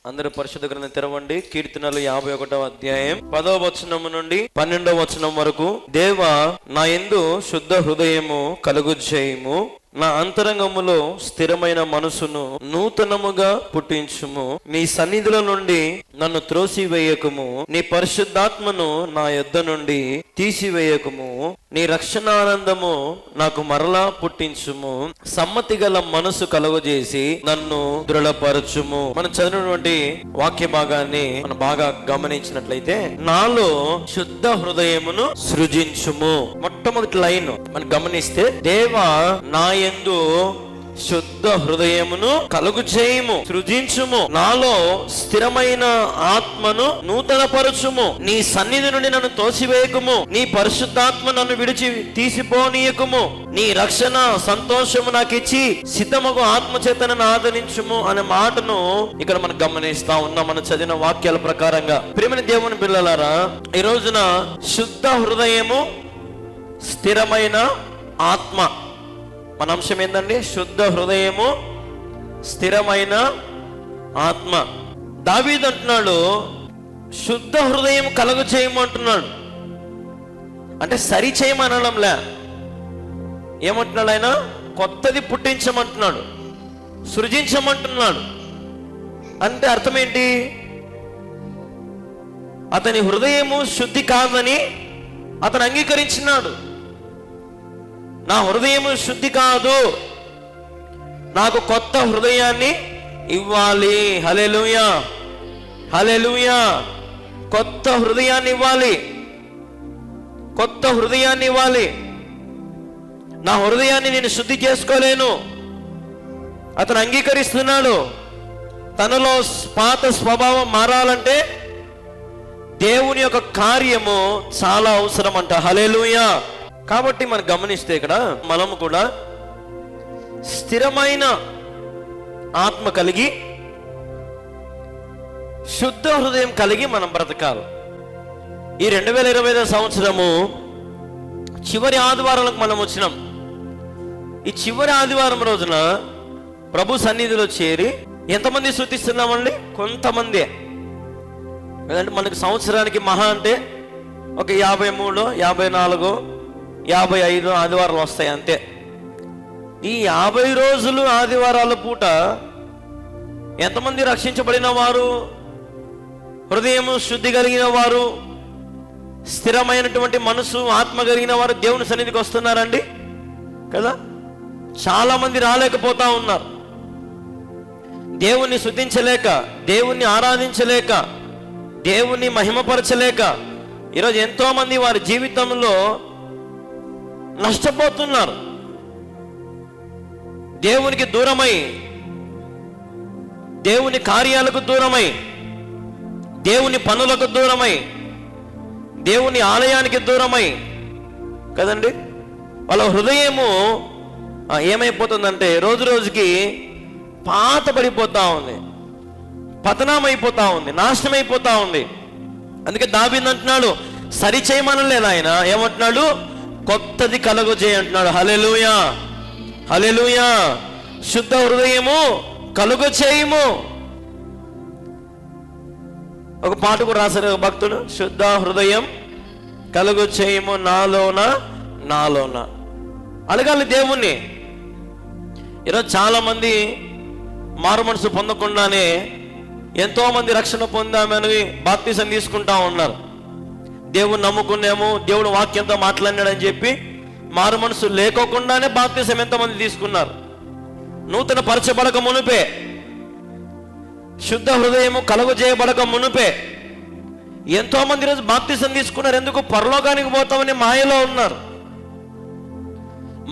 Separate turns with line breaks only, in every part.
అందరూ పరిశుద్ధ గ్రంథం తెరవండి. కీర్తనలు 51వ అధ్యాయం 10వ వచనం నుండి 12వ వచనం వరకు. దేవా, నా యందు శుద్ధ హృదయము కలుగజేయుము, నా అంతరంగములో స్థిరమైన మనసును నూతనముగా పుట్టించుము. నీ సన్నిధుల నుండి నన్ను త్రోసివేయకుము, నీ పరిశుద్ధాత్మను నా యొద్ద నుండి తీసివేయకుము. నీ రక్షణానందము నాకు మరలా పుట్టించుము. సమ్మతి గల మనసు కలుగజేసి నన్ను దృఢపరచుము. మనం చదివినటువంటి వాక్య భాగాన్ని మనం బాగా గమనించినట్లయితే, నాలో శుద్ధ హృదయమును సృజించుము. మొట్టమొదటి లైన్ మనం గమనిస్తే, దేవా నా యందు శుద్ధ హృదయమును కలుగు చేయము, సృజించుము, నాలో స్థిరమైన ఆత్మను నూతనపరచుము. నీ సన్నిధి నుండి నన్ను తోసివేయకుము, నీ పరిశుద్ధాత్మ నన్ను విడిచి తీసిపోనీయకుము. నీ రక్షణ సంతోషము నాకు ఇచ్చి సిద్ధమగు ఆత్మ చేతనను ఆదరించుము అనే మాటను ఇక్కడ మనం గమనిస్తా ఉన్నాం. మనం చదివిన వాక్యాల ప్రకారంగా. ప్రియమైన దేవుని పిల్లలారా, ఈ రోజున శుద్ధ హృదయము, స్థిరమైన ఆత్మ. మన అంశం ఏంటండి? శుద్ధ హృదయము, స్థిరమైన ఆత్మ. దావీదు అంటున్నాడు, శుద్ధ హృదయం కలుగు చేయమంటున్నాడు. అంటే సరి చేయమనడంలే. ఏమంటున్నాడు ఆయన? కొత్తది పుట్టించమంటున్నాడు, సృజించమంటున్నాడు. అంటే అర్థం ఏంటి? అతని హృదయము శుద్ధి కాదని అతను అంగీకరించినాడు. నా హృదయము శుద్ధి కాదు, నాకు కొత్త హృదయాన్ని ఇవ్వాలి. హల్లెలూయా, హల్లెలూయా. కొత్త హృదయాన్ని ఇవ్వాలి, కొత్త హృదయాన్ని ఇవ్వాలి. నా హృదయాన్ని నేను శుద్ధి చేసుకోలేను. అతను అంగీకరిస్తున్నాడు. తనలో పాత స్వభావం మారాలంటే దేవుని యొక్క కార్యము చాలా అవసరం అంట. హల్లెలూయా. కాబట్టి మనం గమనిస్తే ఇక్కడ మనము కూడా స్థిరమైన ఆత్మ కలిగి, శుద్ధ హృదయం కలిగి మనం బ్రతకాలి. ఈ 2025 సంవత్సరము చివరి ఆదివారాలకు మనం వచ్చినాం. ఈ చివరి ఆదివారం రోజున ప్రభు సన్నిధిలో చేరి ఎంతమంది స్తుతిస్తున్నామండి? కొంతమంది. ఎందుకంటే మనకు సంవత్సరానికి మహా అంటే ఒక 53, 54, 55 ఆదివారాలు వస్తాయి అంతే. ఈ 50 రోజులు ఆదివారాల పూట ఎంతమంది రక్షించబడిన వారు, హృదయము శుద్ధి కలిగిన వారు, స్థిరమైనటువంటి మనసు, ఆత్మ కలిగిన వారు దేవుని సన్నిధికి వస్తున్నారండి కదా? చాలా మంది రాలేకపోతా ఉన్నారు. దేవుణ్ణి స్తుతించలేక, దేవుణ్ణి ఆరాధించలేక, దేవుణ్ణి మహిమపరచలేక ఈరోజు ఎంతో మంది వారి జీవితంలో నష్టపోతున్నారు. దేవునికి దూరమై, దేవుని కార్యాలకు దూరమై, దేవుని పనులకు దూరమై, దేవుని ఆలయానికి దూరమై కదండి. వాళ్ళ హృదయము ఏమైపోతుందంటే రోజు రోజుకి పాత పడిపోతా ఉంది, పతనం అయిపోతా ఉంది, నాశనం అయిపోతా ఉంది. అందుకే దావీదు అంటున్నాడు, సరి చేయమనలేదు ఆయన. ఏమంటున్నాడు? కొత్తది కలుగు చేయి అంటున్నాడు. హల్లెలూయా, హల్లెలూయా. శుద్ధ హృదయము కలుగు చేయము. ఒక పాట కూడా రాశారు భక్తుడు, శుద్ధ హృదయం కలుగు చేయము నాలోన నాలోన. అడగాలి దేవుణ్ణి. ఈరోజు చాలా మంది మారు మనసు పొందకుండానే ఎంతో మంది రక్షణ పొందామని బాప్తిసం తీసుకుంటా ఉన్నారు. దేవుని నమ్ముకున్నాము, దేవుడు వాక్యంతో మాట్లాడినాడని చెప్పి మారు మనసు లేకోకుండానే బాప్తిసం ఎంతమంది తీసుకున్నారు. నూతన పరచబడక మునుపే, శుద్ధ హృదయము కలుగు చేయబడక మునుపే ఎంతో మంది రోజు బాప్తిసం తీసుకున్నారు. ఎందుకు? పరలోకానికి పోతామని మాయలో ఉన్నారు.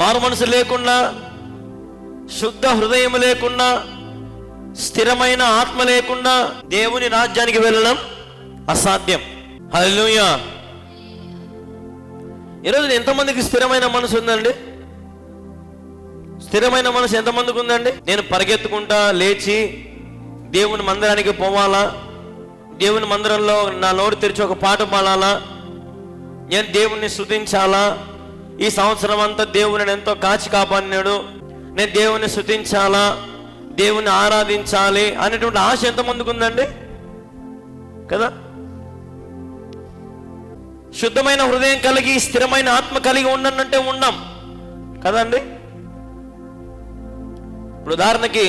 మారు మనసు లేకుండా, శుద్ధ హృదయం లేకుండా, స్థిరమైన ఆత్మ లేకుండా దేవుని రాజ్యానికి వెళ్ళడం అసాధ్యం. హల్లెలూయా. ఈరోజు ఎంతమందికి స్థిరమైన మనసు ఉందండి? స్థిరమైన మనసు ఎంతమందికి ఉందండి? నేను పరిగెత్తుకుంటా లేచి దేవుని మందిరానికి పోవాలా, దేవుని మందిరంలో నా నోరు తెరిచి ఒక పాట పాడాలా, నేను దేవుణ్ణి స్తుతించాలా, ఈ సంవత్సరం అంతా దేవుని ఎంతో కాచి కాపాడినాడు, నేను దేవుణ్ణి స్తుతించాలా, దేవుని ఆరాధించాలి అనేటువంటి ఆశ ఎంతమందికి ఉందండి కదా? శుద్ధమైన హృదయం కలిగి స్థిరమైన ఆత్మ కలిగి ఉండనంటే ఉన్నాం కదండి. ఇప్పుడు ఉదాహరణకి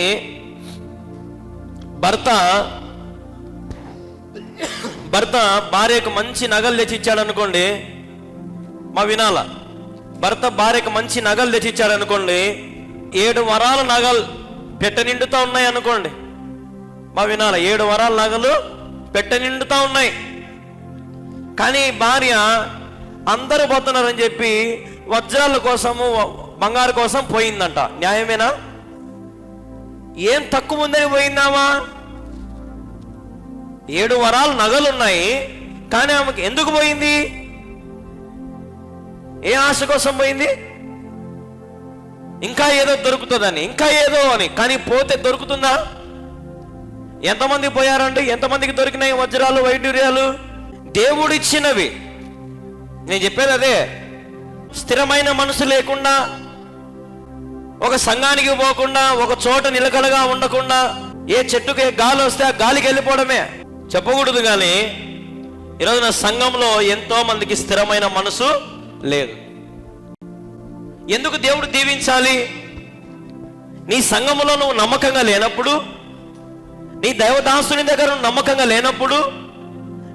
భర్త భార్యకు మంచి నగలు తెచ్చిచ్చాడు అనుకోండి, మా వినాల. భర్త భార్యకు మంచి నగలు తెచ్చిచ్చాడు అనుకోండి, 7 వరాల నగలు పెట్ట నిండుతా ఉన్నాయి అనుకోండి, మా వినాల. 7 వరాల నగలు పెట్ట నిండుతా ఉన్నాయి. కానీ భార్య అందరూ పోతున్నారని చెప్పి వజ్రాల కోసము బంగారు కోసం పోయిందంట. న్యాయమేనా? ఏం తక్కువ ఉందని పోయిందామా? 7 వరాలు నగలున్నాయి, కానీ ఆమెకి ఎందుకు పోయింది? ఏ ఆశ కోసం పోయింది? ఇంకా ఏదో దొరుకుతుందని, ఇంకా ఏదో అని. కానీ పోతే దొరుకుతుందా? ఎంతమంది పోయారండి? ఎంతమందికి దొరికినాయి వజ్రాలు వైడూర్యాలు? దేవుడిచ్చినవి. నేను చెప్పేది అదే. స్థిరమైన మనసు లేకుండా, ఒక సంఘానికి పోకుండా, ఒక చోట నిలకడగా ఉండకుండా, ఏ చెట్టుకి గాలి వస్తే ఆ గాలికి వెళ్ళిపోవడమే చెప్పకూడదు. కానీ ఈరోజు నా సంఘంలో ఎంతో మందికి స్థిరమైన మనసు లేదు. ఎందుకు దేవుడు దీవించాలి? నీ సంఘములో నువ్వు నమ్మకంగా లేనప్పుడు, నీ దైవదాసుని దగ్గర నువ్వు నమ్మకంగా లేనప్పుడు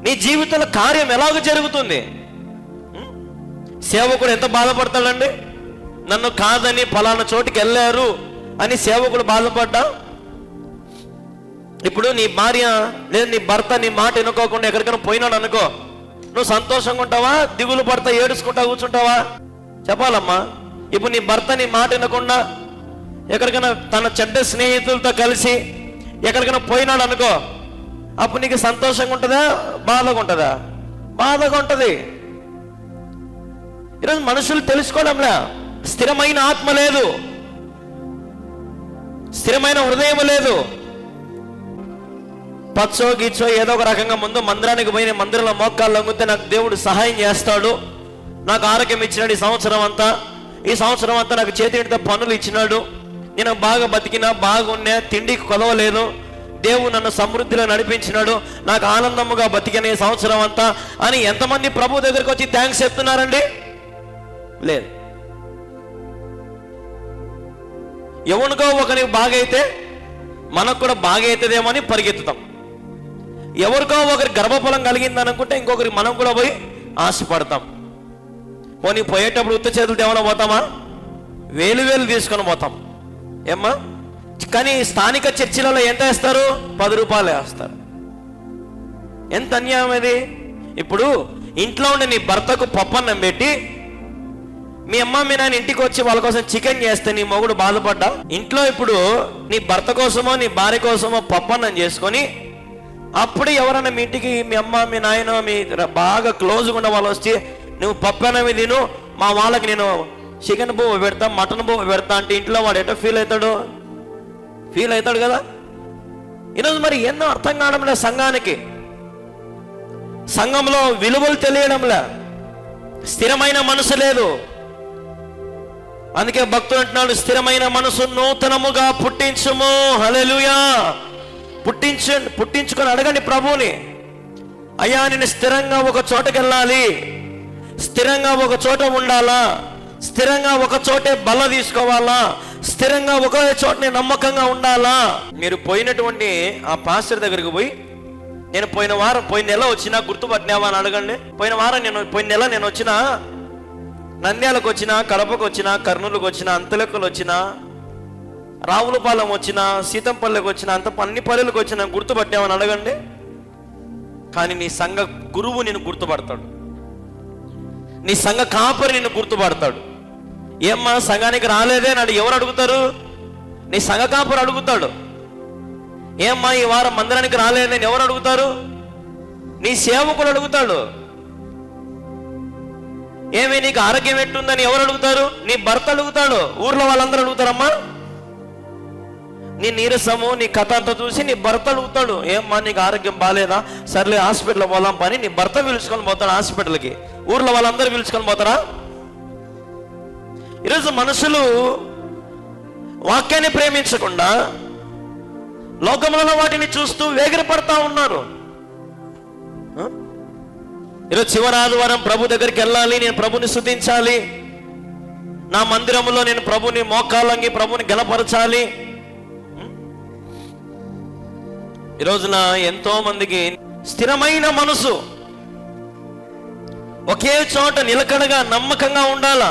నీ జీవితంలో కార్యం ఎలాగ జరుగుతుంది? సేవకుడు ఎంత బాధపడతాడండి? నన్ను కాదని ఫలానా చోటికి వెళ్ళారు అని సేవకుడు బాధపడ్డా. ఇప్పుడు నీ భార్య లేదా నీ భర్త నీ మాట వినుకోకుండా ఎక్కడికైనా పోయినాడు అనుకో, నువ్వు సంతోషంగా ఉంటావా? దిగులు పడతా ఏడుచుకుంటా కూర్చుంటావా? చెప్పాలమ్మా. ఇప్పుడు నీ భర్త నీ మాట వినకుండా ఎక్కడికైనా తన చెడ్డ స్నేహితులతో కలిసి ఎక్కడికైనా పోయినాడు అనుకో, అప్పుడు నీకు సంతోషంగా ఉంటుందా? బాధగా ఉంటుందా? బాధగా ఉంటుంది. ఈరోజు మనుషులు తెలుసుకోవడంలా. స్థిరమైన ఆత్మ లేదు, స్థిరమైన హృదయం లేదు. పచ్చో గీచో ఏదో ఒక రకంగా ముందు మందిరానికి పోయి మందిరంలో మోకాళ్ళు లొంగితే నాకు దేవుడు సహాయం చేస్తాడు, నాకు ఆరోగ్యం ఇచ్చినాడు, ఈ సంవత్సరం అంతా నాకు చేతితో పనులు ఇచ్చినాడు, నేను బాగా బతికినా బాగున్నా, తిండికి కొదవలేదు, దేవుడు నన్ను సమృద్ధిలో నడిపించినాడు, నాకు ఆనందముగా బతికిన ఈ సంవత్సరం అంతా అని ఎంతమంది ప్రభు దగ్గరికి వచ్చి థ్యాంక్స్ చెప్తున్నారండి? లేదు. ఎవరికో ఒకరికి బాగైతే మనకు కూడా బాగా అవుతుందేమో అని పరిగెత్తుతాం. ఎవరికో ఒకరి గర్భఫలం కలిగింది అనుకుంటే ఇంకొకరికి మనం కూడా పోయి ఆశపడతాం. పోనీ పోయేటప్పుడు ఉత్త చేతులతో ఏమైనా పోతామా? వేలు తీసుకొని పోతాం ఏమ్మా. కానీ స్థానిక చర్చిలలో ఎంత వేస్తారు? 10 రూపాయలు వేస్తారు. ఎంత అన్యాయం ఇది. ఇప్పుడు ఇంట్లో ఉండి నీ భర్తకు పప్పన్నం పెట్టి మీ అమ్మ మీ నాన్న ఇంటికి వచ్చి వాళ్ళ కోసం చికెన్ చేస్తే నీ మొగుడు బాధపడ్డా? ఇంట్లో ఇప్పుడు నీ భర్త కోసమో నీ భార్య కోసమో పప్పన్నం చేసుకొని అప్పుడు ఎవరైనా మీ ఇంటికి మీ అమ్మ మీ నాయన మీ బాగా క్లోజ్గా ఉన్న వాళ్ళు వచ్చి నువ్వు పప్పన్నవి తిను, మా వాళ్ళకి నేను చికెన్ బువ్వ పెడతా, మటన్ బువ్వ పెడతా అంటే ఇంట్లో వాడు ఎటో ఫీల్ అవుతాడు కదా. ఈరోజు మరి ఎన్నో అర్థం కావడంలే సంఘానికి. సంఘంలో విలువలు తెలియడంలే, స్థిరమైన మనసు లేదు. అందుకే భక్తుడు అంటున్నాడు, స్థిరమైన మనసు నూతనముగా పుట్టించుము. హల్లెలూయా. పుట్టించుకొని అడగండి ప్రభువుని, అయ్యా నేను స్థిరంగా ఒక చోటకి వెళ్ళాలి, స్థిరంగా ఒక చోట ఉండాలా, స్థిరంగా ఒక చోటే బల్ల తీసుకోవాలా, స్థిరంగా ఒకే చోటనే నమ్మకంగా ఉండాలా. మీరు పోయినటువంటి ఆ పాస్టర్ దగ్గరికి పోయి, నేను పోయిన నెల వచ్చినా గుర్తుపట్టినావా అని అడగండి. పోయిన నెల నేను వచ్చినా, నంద్యాలకు వచ్చినా, కడపకు వచ్చినా, కర్నూలుకు వచ్చినా, అంతలెక్కలు వచ్చినా, రావులపాలెం వచ్చినా, సీతంపల్లికి వచ్చినా, అన్ని పల్లెలకు వచ్చినా గుర్తుపట్టామని అడగండి. కానీ నీ సంఘ గురువు నిన్ను గుర్తుపడతాడు, నీ సంఘ కాపరి నిన్ను గుర్తుపడతాడు. ఏమ్మా సంఘానికి రాలేదే అని ఎవరు అడుగుతారు? నీ సంఘ కాపరి అడుగుతాడు. ఏమ్మా ఈ వారం మందిరానికి రాలేదని ఎవరు అడుగుతారు? నీ సేవకుడు అడుగుతాడు. ఏమి నీకు ఆరోగ్యం ఎట్టుందని ఎవరు అడుగుతారు? నీ భర్త అడుగుతాడు. ఊర్లో వాళ్ళందరూ అడుగుతారమ్మా. నీ నీరసము నీ కథ అంతా చూసి నీ భర్త అడుగుతాడు, ఏమ్మా నీకు ఆరోగ్యం బాగాలేదా? సర్లే హాస్పిటల్ పోదాం పని నీ భర్త పిలుచుకొని పోతాడు హాస్పిటల్కి. ఊర్లో వాళ్ళందరూ పిలుచుకొని పోతారా? ఈరోజు మనుషులు వాక్యాన్ని ప్రేమించకుండా లోకములలో వాటిని చూస్తూ వేగిరపడతా ఉన్నారు. ఈరోజు చివరి ఆదివారం ప్రభు దగ్గరికి వెళ్ళాలి, నేను ప్రభుని స్తుతించాలి, నా మందిరంలో నేను ప్రభుని మోకాలంగి ప్రభుని గణపరచాలి. ఈరోజున ఎంతో మందికి స్థిరమైన మనసు, ఒకే చోట నిలకడగా నమ్మకంగా ఉండాలా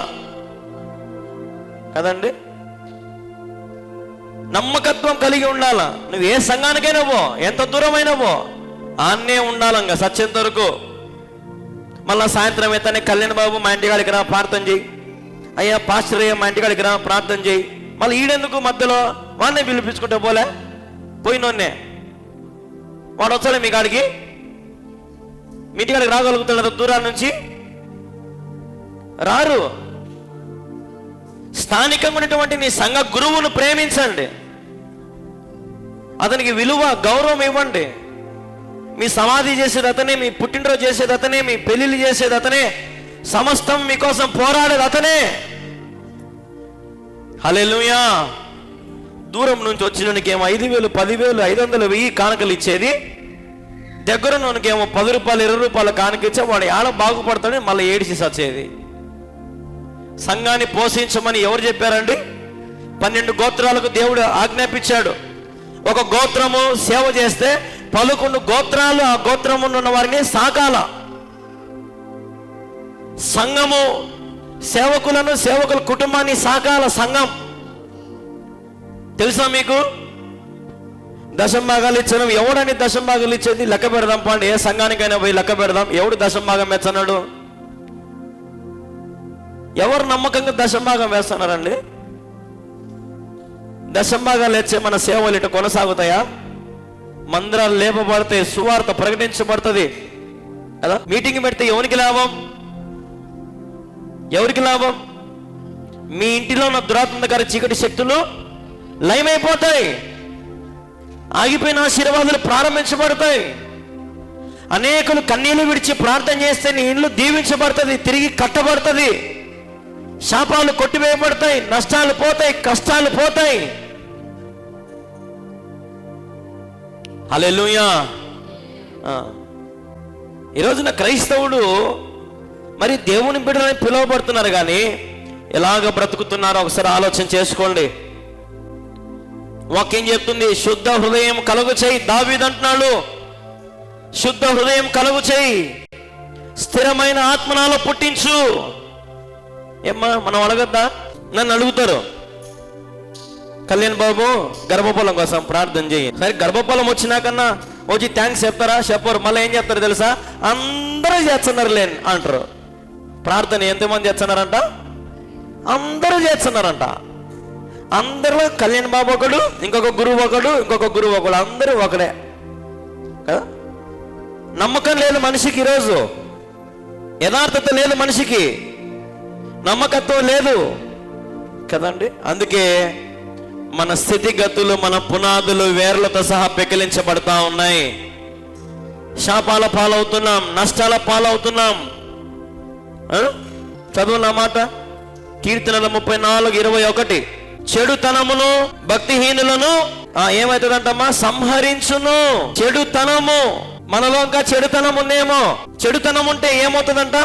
కదండి, నమ్మకత్వం కలిగి ఉండాలా. నువ్వు ఏ సంఘానికైనా పో, ఎంత దూరమైనా పో, ఆన్నే ఉండాలంగా సత్యంత వరకు. మళ్ళా సాయంత్రం అయితేనే కళ్యాణ్ బాబు మా ఇంటికాడికి రా ప్రార్థన చేయి, అయ్యా పాస్టర్ అయ్యా మా ఇంటికాడికి రా ప్రార్థన చేయి. మళ్ళీ ఈడెందుకు మధ్యలో వాడినే పిలిపించుకుంటే పోలే, పోయినోన్నే వాడు వచ్చాడే మీ కాడికి, మీ ఇంటికాడికి రాగలుగుతాడు దూరాల నుంచి? రారు. స్థానికంగా ఉన్నటువంటి నీ సంఘ గురువును ప్రేమించండి, అతనికి విలువ గౌరవం ఇవ్వండి. మీ సమాధి చేసేది అతనే, మీ పుట్టినరోజు చేసేది అతనే, మీ పెళ్లిళ్ళు చేసేది అతనే, సమస్తం మీకోసం పోరాడేది అతనే. హల్లెలూయా. దూరం నుంచి వచ్చినకేమో 5,000, 10,000, 500, 1000 కానుకలు ఇచ్చేది, దగ్గర నోనికేమో 10 రూపాయలు 20 రూపాయలు కానుక ఇచ్చే వాడు ఆడ బాగుపడతాడని మళ్ళీ ఏడిసి సచ్చేది. సంఘాన్ని పోషించమని ఎవరు చెప్పారండి? 12 గోత్రాలకు దేవుడు ఆజ్ఞాపించాడు. ఒక గోత్రము సేవ చేస్తే 11 గోత్రాలు ఆ గోత్రము ఉన్న వారిని సాకాల. సంఘము సేవకులను, సేవకుల కుటుంబాన్ని సాకాల సంఘం. తెలుసా మీకు? దశంభాగాలు ఇచ్చడం ఎవడని దశంభాగాలు ఇచ్చేది? లెక్క పెడదాం పండి, ఏ సంఘానికైనా పోయి లెక్క పెడదాం. ఎవడు దశంభాగం మెచ్చన్నాడు? ఎవరు నమ్మకంగా దశంభాగం వేస్తున్నారండి? దశంభాగాలు ఇచ్చే మన సేవలు ఇటు కొనసాగుతాయా? మందిరాలు లేపబడతాయి, సువార్త ప్రకటించబడుతుంది కదా. మీటింగ్ పెడితే ఎవరికి లాభం? ఎవరికి లాభం? మీ ఇంటిలో ఉన్న దురాత్మకారి చీకటి శక్తులు లయమైపోతాయి, ఆగిపోయిన ఆశీర్వాదాలు ప్రారంభించబడతాయి. అనేకులు కన్నీళ్లు విడిచి ప్రార్థన చేస్తే నీ ఇల్లు దీవించబడుతుంది, తిరిగి కట్టబడుతుంది. శాపాలు కొట్టివేయబడతాయి, నష్టాలు పోతాయి, కష్టాలు పోతాయి. హల్లెలూయా. ఈరోజున క్రైస్తవుడు మరి దేవుని బిడ్డలని పిలువబడుతున్నారు, కానీ ఎలాగ బ్రతుకుతున్నారో ఒకసారి ఆలోచన చేసుకోండి. వాక్యం చెప్తుంది, శుద్ధ హృదయం కలుగు చేయి. దావీదు అంటున్నాడు, శుద్ధ హృదయం కలుగు చేయి, స్థిరమైన ఆత్మనాలో పుట్టించు. ఏమ్మా మనం అడగద్దా? నన్ను అడుగుతారు, కళ్యాణ్ బాబు గర్భఫలం కోసం ప్రార్థన చేయి. సరే గర్భఫలం వచ్చినాకన్నా వచ్చి థ్యాంక్స్ చెప్తారా? చెప్పరు. మళ్ళీ ఏం చెప్తారు తెలుసా? అందరూ చేస్తున్నారు లేని అంటారు. ప్రార్థన ఎంతమంది చేస్తున్నారంట? అందరూ చేస్తున్నారంట. అందరిలో కళ్యాణ్ బాబు ఒకడు, ఇంకొక గురువు ఒకడు, ఇంకొక గురువు ఒకడు, అందరూ ఒకడే కదా. నమ్మకం లేదు మనిషికి, ఈరోజు యథార్థత లేదు మనిషికి, నమ్మకత్వం లేదు కదండి. అందుకే మన స్థితిగతులు, మన పునాదులు వేర్లతో సహా పెకిలించబడతా ఉన్నాయి. శాపాల పాలవుతున్నాం, నష్టాల పాలవుతున్నాం. చదువు నా మాట, కీర్తనల 34:21. చెడుతనమును భక్తిహీనులను ఏమవుతుందంటమ్మా? సంహరించును. చెడుతనము మనలో ఇంకా చెడుతనం ఉందేమో. చెడుతనం ఉంటే ఏమవుతుందంట?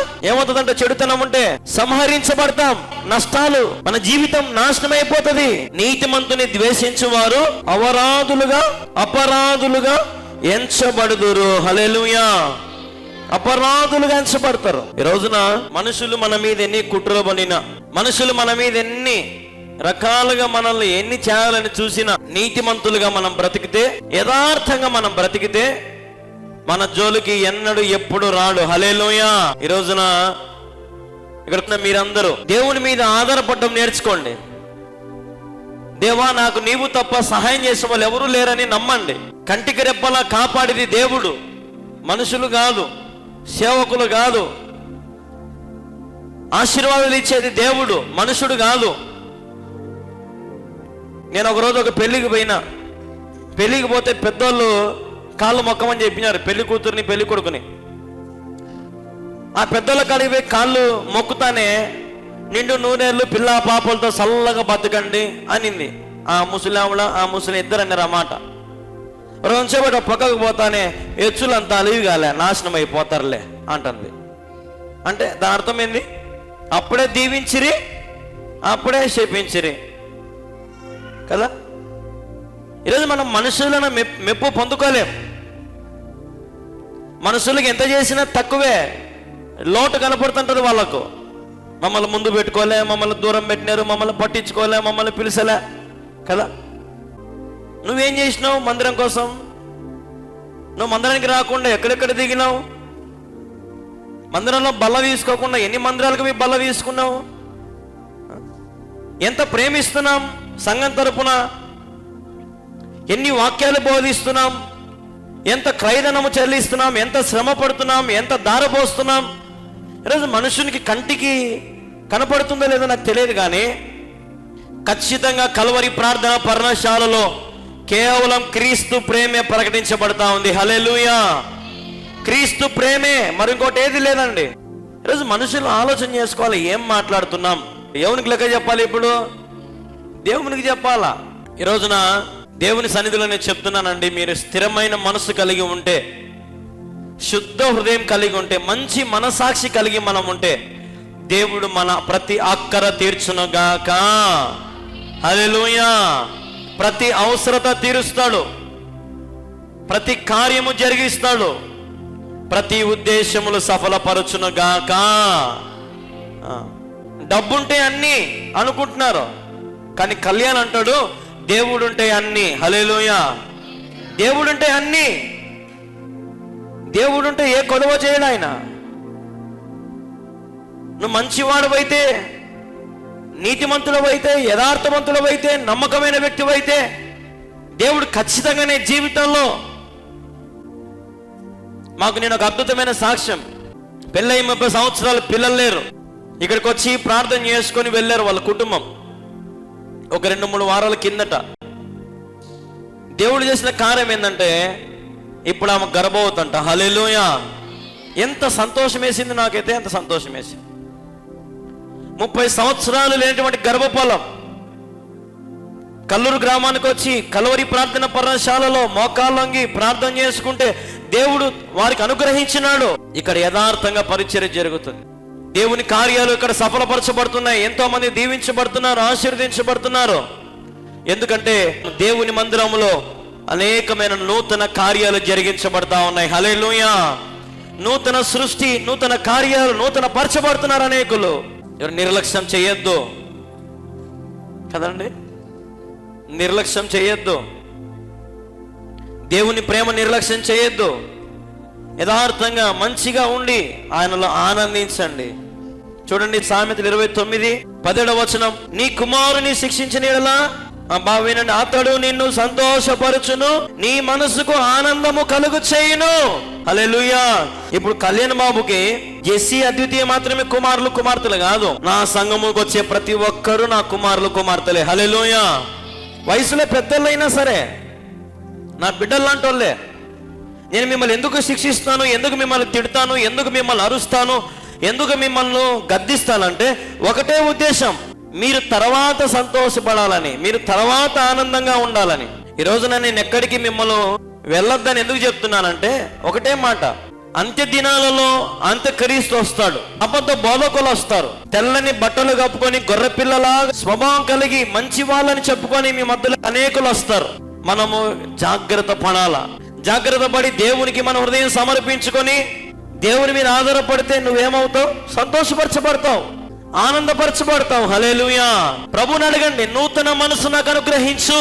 చెడుతనం ఉంటే సంహరించబడతాం. నష్టాలు, మన జీవితం నాశనం అయిపోతుంది. నీతిమంతుని ద్వేషించువారు అపరాధులుగా ఎంచబడుదురు. హల్లెలూయా. అపరాధులుగా ఎంచబడతారు. ఈ రోజున మనుషులు మన మీద ఎన్ని కుట్రలు పడినా, మనుషులు మన మీద ఎన్ని రకాలుగా మనల్ని ఎన్ని చేయాలని చూసినా, నీతిమంతులుగా మనం బ్రతికితే, యథార్థంగా మనం బ్రతికితే మన జోలికి ఎన్నడూ ఎప్పుడు రాడు. హల్లెలూయా. ఈ రోజున ఇక్కడ మీరందరూ దేవుని మీద ఆధారపడడం నేర్చుకోండి. దేవా నాకు నీవు తప్ప సహాయం చేసే వాళ్ళు ఎవరూ లేరని నమ్మండి. కంటికి రెప్పలా కాపాడిది దేవుడు, మనుషులు కాదు, సేవకులు కాదు. ఆశీర్వాదాలు ఇచ్చేది దేవుడు, మనుషుడు కాదు. నేను ఒకరోజు ఒక పెళ్లికి పోతే పెద్దోళ్ళు కాళ్ళు మొక్కమని చెప్పినారు, పెళ్లి కూతుర్ని పెళ్లి కొడుకుని. ఆ పెద్దోళ్ళ కాడికి పోయి కాళ్ళు మొక్కుతానే, నిండు నూనెళ్ళు పిల్ల పాపలతో చల్లగా బతకండి అనింది. ఆ ముసలాముల ఆ ముసలి ఇద్దరు అన్నారు ఆ మాట. రోజుసేపటి పక్కకు పోతానే హెచ్చులంతా అలివి కాలే, నాశనం అయిపోతారులే అంటుంది. అంటే దాని అర్థం ఏంది? అప్పుడే దీవించిరి, అప్పుడే శపించిరి కదా. ఈరోజు మనం మనుషులను మెప్పు పొందుకోలేం. మనుషులకి ఎంత చేసినా తక్కువే, లోటు కనపడుతుంటుంది వాళ్ళకు. మమ్మల్ని ముందు పెట్టుకోలే, మమ్మల్ని దూరం పెట్టినారు, మమ్మల్ని పట్టించుకోలే, మమ్మల్ని పిలిచలే కదా. నువ్వేం చేసినావు మందిరం కోసం? నువ్వు మందిరానికి రాకుండా ఎక్కడెక్కడ దిగినావు? మందిరంలో బల్ల తీసుకోకుండా ఎన్ని మందిరాలకు మీ బల్ల తీసుకున్నావు? ఎంత ప్రేమిస్తున్నాం సంఘం తరపున, ఎన్ని వాక్యాలు బోధిస్తున్నాం, ఎంత క్రయధనము చెల్లిస్తున్నాం, ఎంత శ్రమ పడుతున్నాం, ఎంత దారపోస్తున్నాం. ఈరోజు మనుషునికి కంటికి కనపడుతుందో లేదో నాకు తెలియదు, కానీ ఖచ్చితంగా కల్వరి ప్రార్థన పర్ణశాలలో కేవలం క్రీస్తు ప్రేమే ప్రకటించబడతా ఉంది. హల్లెలూయా! క్రీస్తు ప్రేమే, మరి ఇంకోటి ఏది లేదండి. ఈరోజు మనుషులు ఆలోచన చేసుకోవాలి, ఏం మాట్లాడుతున్నాం? దేవునికి లెక్క చెప్పాలి, ఇప్పుడు దేవునికి చెప్పాలా? ఈ రోజున దేవుని సన్నిధిలో నేను చెప్తున్నానండి, మీరు స్థిరమైన మనసు కలిగి ఉంటే, శుద్ధ హృదయం కలిగి ఉంటే, మంచి మనసాక్షి కలిగి మనం ఉంటే, దేవుడు మన ప్రతి అక్కర తీర్చునుగాక. హల్లెలూయా! ప్రతి అవసరత తీరుస్తాడు, ప్రతి కార్యము జరిగిస్తాడు, ప్రతి ఉద్దేశములు సఫలపరచునుగాక. డబ్బుంటే అన్ని అనుకుంటున్నారు, కానీ కళ్యాణ్ అంటాడు దేవుడుంటే అన్ని. హల్లెలూయా! దేవుడుంటే అన్ని. దేవుడుంటే ఏ కొదవ చేయడు ఆయన. నువ్వు మంచివాడువైతే, నీతిమంతుడవైతే, యథార్థవంతుడవైతే, నమ్మకమైన వ్యక్తివైతే, దేవుడు ఖచ్చితంగానే జీవితంలో మాకు నేను ఒక అద్భుతమైన సాక్ష్యం. పెళ్ళై 30 సంవత్సరాలు, పిల్లలు లేరు. ఇక్కడికి వచ్చి ప్రార్థన చేసుకొని వెళ్ళారు వాళ్ళ కుటుంబం. ఒక 2-3 వారాల కిందట దేవుడు చేసిన కార్యం ఏంటంటే, ఇప్పుడు ఆమె గర్భవతంట. హల్లెలూయా! ఎంత సంతోషం వేసింది నాకైతే, ఎంత సంతోషం వేసింది. 30 సంవత్సరాలు లేనటువంటి గర్భఫలం కల్లూరు గ్రామానికి వచ్చి కల్వరి ప్రార్థన పర్ణశాలలో మోకాళ్ళొంగి ప్రార్థన చేసుకుంటే దేవుడు వారికి అనుగ్రహించినాడు. ఇక్కడ యథార్థంగా పరిచర్య జరుగుతుంది. దేవుని కార్యాలు ఇక్కడ సఫలపరచబడుతున్నాయి. ఎంతో మంది దీవించబడుతున్నారు, ఆశీర్వదించబడుతున్నారు. ఎందుకంటే దేవుని మందిరంలో అనేకమైన నూతన కార్యాలు జరిగించబడతా ఉన్నాయి. హల్లెలూయా! నూతన సృష్టి, నూతన కార్యాలు, నూతన పరచబడుతున్నారు అనేకులు. ఎవరు నిర్లక్ష్యం చేయొద్దు కదండి, నిర్లక్ష్యం చేయొద్దు. దేవుని ప్రేమ నిర్లక్ష్యం చేయొద్దు. యథార్థంగా మంచిగా ఉండి ఆయనలో ఆనందించండి. చూడండి సామెతలు 29:17 వచనం, నీ కుమారుని శిక్షించిన యెడల బావినండి అతడు నిన్ను సంతోషపరచును, నీ మనసుకు ఆనందము కలుగు చేయును. హల్లెలూయా! ఇప్పుడు కళ్యాణ్ బాబుకి జెస్సీ అద్వితీయ మాత్రమే కుమారులు కుమార్తెలు కాదు, నా సంఘముకు వచ్చే ప్రతి ఒక్కరు నా కుమారులు కుమార్తెలే. హల్లెలూయా! వయసులో పెద్దలైనా సరే నా బిడ్డలు లాంటి వాళ్ళే. నేను మిమ్మల్ని ఎందుకు శిక్షిస్తాను, ఎందుకు మిమ్మల్ని తిడతాను, ఎందుకు మిమ్మల్ని అరుస్తాను, ఎందుకు మిమ్మల్ని గద్దిస్తానంటే ఒకటే ఉద్దేశం, మీరు తర్వాత సంతోషపడాలని, మీరు తర్వాత ఆనందంగా ఉండాలని. ఈ రోజున నేను ఎక్కడికి మిమ్మల్ని వెళ్ళొద్దని ఎందుకు చెప్తున్నానంటే ఒకటే మాట, అంత్య దినాలలో అంత్యక్రీస్తు వస్తాడు, అబద్ధ బోధకులు వస్తారు, తెల్లని బట్టలు కప్పుకొని గొర్రె పిల్లలాగా స్వభావం కలిగి మంచి వాళ్ళని చెప్పుకొని మీ మధ్యలో అనేకులు వస్తారు. మనము జాగ్రత్త పడాలా. జాగ్రత్త పడి దేవునికి మన హృదయం సమర్పించుకొని దేవుని మీద ఆధారపడితే నువ్వేమవుతావు? సంతోషపరచబడతావు, ఆనందపరచబడతావు. హల్లెలూయా! ప్రభుని అడగండి, నూతన మనసు నాకు అనుగ్రహించు.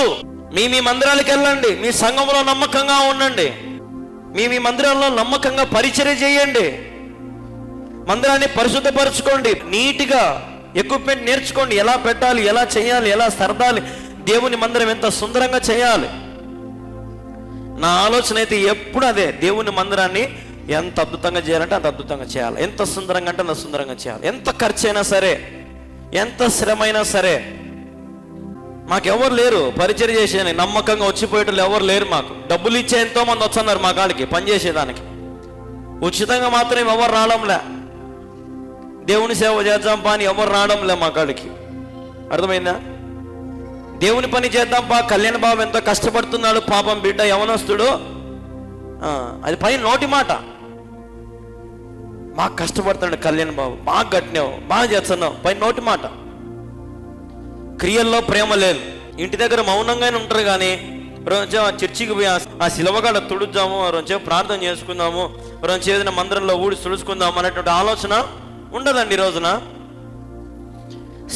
మీ మందిరాలకు వెళ్ళండి, మీ సంఘంలో నమ్మకంగా ఉండండి, మీ మందిరంలో నమ్మకంగా పరిచర్య చేయండి, మందిరాన్ని పరిశుద్ధపరచుకోండి, నీట్గా ఎక్విప్మెంట్ నేర్చుకోండి, ఎలా పెట్టాలి, ఎలా చేయాలి, ఎలా సర్దాలి, దేవుని మందిరం ఎంత సుందరంగా చేయాలి. నా ఆలోచన అయితే ఎప్పుడు అదే, దేవుని మందిరాన్ని ఎంత అద్భుతంగా చేయాలంటే అంత అద్భుతంగా చేయాలి, ఎంత సుందరంగా అంటే అంత సుందరంగా చేయాలి. ఎంత ఖర్చు అయినా సరే, ఎంత శ్రమ అయినా సరే. మాకెవరు లేరు పరిచర్య చేసేది, నమ్మకంగా వచ్చిపోయేటోళ్ళు ఎవరు లేరు. మాకు డబ్బులు ఇచ్చే ఎంతో మంది వస్తున్నారు మా కాడికి పనిచేసేదానికి. ఉచితంగా మాత్రం ఎవరు రావడంలే, దేవుని సేవ చేద్దాం పని ఎవరు రావడంలే మా కాడికి. అర్థమైందా? దేవుని పని చేద్దాం పా, కళ్యాణ్ బాబు ఎంతో కష్టపడుతున్నాడు పాపం బిడ్డ యవనస్తుడు, అది పని నోటి మాట. బాగా కష్టపడుతున్నాడు కళ్యాణ్ బాబు, బాగా కట్టినావు, బాగా చేస్తున్నావు, పై నోటి మాట. క్రియల్లో ప్రేమ లేదు. ఇంటి దగ్గర మౌనంగానే ఉంటారు కానీ రోజు చర్చికి పోయి ఆ శిలవగాడ తుడుద్దాము, రోజు ప్రార్థన చేసుకుందాము, రోజు ఏదైనా మందిరంలో ఊడి తుడుచుకుందాము అనేటువంటి ఆలోచన ఉండదండి. ఈ రోజున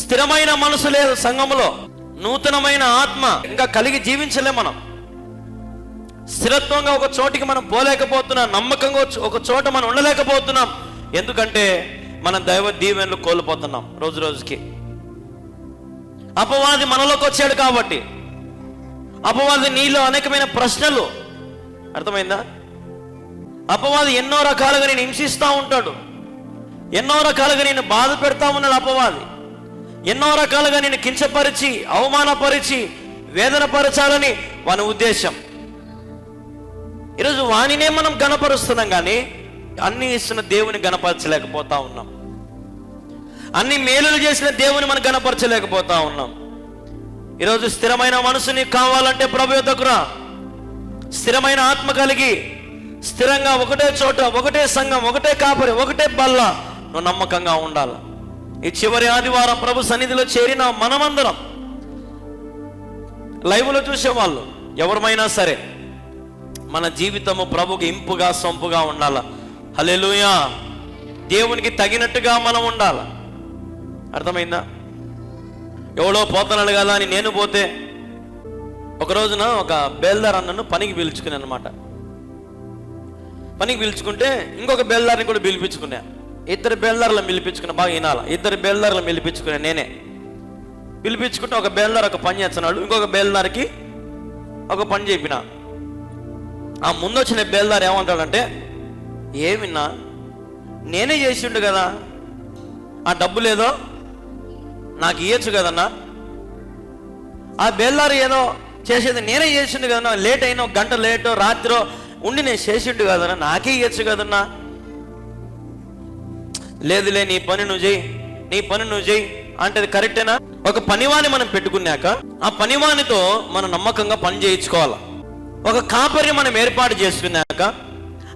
స్థిరమైన మనసు లేదు సంఘములో, నూతనమైన ఆత్మ ఇంకా కలిగి జీవించలే మనం. స్థిరత్వంగా ఒక చోటికి మనం పోలేకపోతున్నాం, నమ్మకంగా ఒక చోట మనం ఉండలేకపోతున్నాం. ఎందుకంటే మనం దైవ దీవెనలు కోల్పోతున్నాం రోజు రోజుకి. అపవాది మనలోకి వచ్చాడు కాబట్టి, అపవాది నీలో అనేకమైన ప్రశ్నలు, అర్థమైందా? అపవాది ఎన్నో రకాలుగా నేను హింసిస్తూ ఉంటాడు, ఎన్నో రకాలుగా నేను బాధ పెడతా ఉన్నాడు అపవాది, ఎన్నో రకాలుగా నేను కించపరిచి అవమానపరిచి వేదన పరచాలని వాని ఉద్దేశం. ఈరోజు వానినే మనం గణపరుస్తున్నాం కానీ అన్ని ఇస్తున్న దేవుని గణపరచలేకపోతా ఉన్నాం, అన్ని మేలులు చేసిన దేవుని మనం గణపరచలేకపోతా ఉన్నాం. ఈరోజు స్థిరమైన మనసు నీకు కావాలంటే ప్రభు యొద్దకు రా. స్థిరమైన ఆత్మ కలిగి స్థిరంగా ఒకటే చోట, ఒకటే సంఘం, ఒకటే కాపరి, ఒకటే బల్ల నువ్వు నమ్మకంగా ఉండాలి. ఈ చివరి ఆదివారం ప్రభు సన్నిధిలో చేరిన మనమందరం, లైవ్లో చూసేవాళ్ళు ఎవరమైనా సరే, మన జీవితము ప్రభుకి ఇంపుగా సొంపుగా ఉండాలి. హల్లెలూయా. దేవునికి తగినట్టుగా మనం ఉండాలి. అర్థమైందా? ఎవడో పోతున్నాడు కదా అని నేను పోతే, ఒక రోజున ఒక బేల్దార్ అన్నను పనికి పిలుచుకుని అనమాట. పనికి పిలుచుకుంటే ఇంకొక బేల్దార్ని కూడా పిలిపించుకున్నా. ఇద్దరు బేల్దార్లను పిలిపించుకున్నా, బాగా వినాల. ఇద్దరు బేల్దార్లను పిలిపించుకున్నా నేనే. పిలిపించుకుంటే ఒక బేల్దార్ ఒక పని చేస్తున్నాడు, ఇంకొక బేల్దార్కి ఒక పని చెప్పిన. ఆ ముందు వచ్చిన బేల్దార్ ఏమంటాడంటే, ఏమిన్నా నేనే చేసిండు కదా, ఆ డబ్బు లేదో నాకు ఇవ్వచ్చు కదన్నా. ఆ బేల్దారు ఏదో చేసేది నేనే చేసిండు కదన్నా, లేట్ అయినా గంట లేటో రాత్రో ఉండి నేను చేసిండు కదన్నా, నాకే ఇవ్వచ్చు కదన్నా. లేదులే నీ పని నువ్వు చేయి, నీ పని నువ్వు చేయి అంటే కరెక్టేనా? ఒక పనివాని మనం పెట్టుకున్నాక ఆ పనివానితో మనం నమ్మకంగా పని చేయించుకోవాలి. ఒక కాపరి మనం ఏర్పాటు చేసుకున్నాక